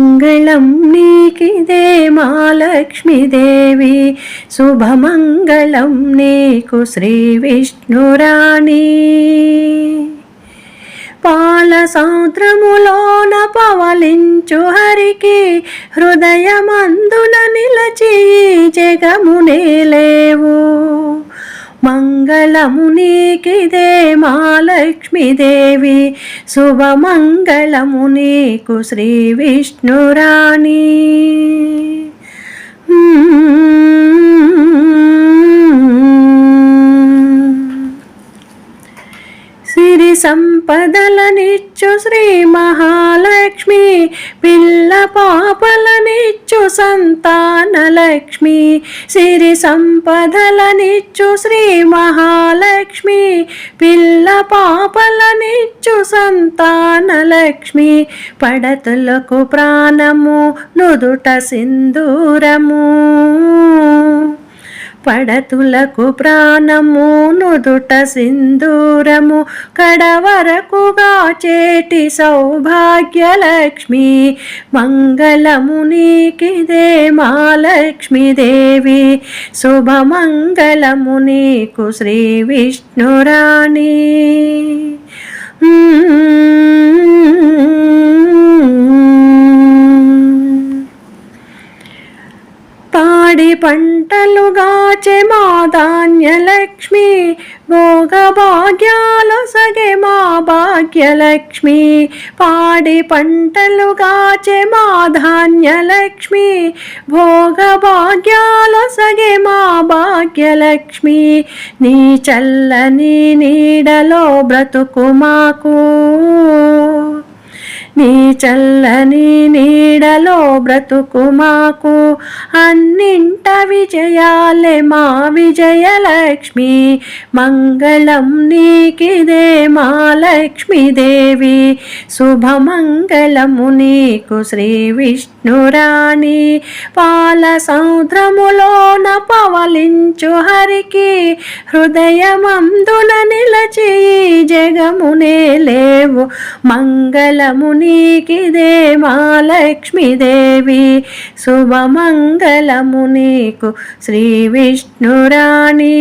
మంగళం నీకిదే మా లక్ష్మీదేవి, శుభమంగళం నీకు శ్రీ విష్ణురాణి. పాల సముద్రములోన పవలించు హరికి, హృదయమందున నిలచి జగమునే లేవు. మంగళము నీకిదే మా లక్ష్మీదేవి, శుభమంగళము నీకు శ్రీ విష్ణురాణి. సిరి సంపదలనిచ్చు శ్రీ మహాలక్ష్మి, పిల్ల పాపలనిచ్చు సంతానలక్ష్మి. సిరి సంపదలనిచ్చు శ్రీ మహాలక్ష్మి, పిల్ల పాపలనిచ్చు సంతానలక్ష్మి. పడతులకు ప్రాణము నుదుట సింధూరము, పడతులకు ప్రాణము నుదుట సింధూరము, కడవరకుగా చేటి సౌభాగ్యలక్ష్మి. మంగళము నీకిదే మా లక్ష్మీదేవి, శుభమంగళము నీకు శ్రీ విష్ణురాణి. పాడి పంటలుగాచె మా ధాన్యలక్ష్మి, భోగభాగ్యాలు సగే మా భాగ్యలక్ష్మి. పాడి పంటలుగాచె మా ధాన్యలక్ష్మి, భోగభాగ్యాలు సగే మా భాగ్యలక్ష్మి. నీ చల్లని నీడలో బ్రతుకు మాకు, నీ చల్లని నీడలో బ్రతుకు మాకు. అన్నింట విజయాలే మా విజయలక్ష్మి, మంగళం నీకిదే మా లక్ష్మీదేవి, శుభమంగళము నీకు శ్రీ విష్ణురాణి. పాల సముద్రములోన పవలించు హరికి, హృదయమందున నిలచి జగమునే లేవు. మంగళము నీకిదే మా లక్ష్మీదేవి, శుభమంగళము నీకు శ్రీ విష్ణురాణి.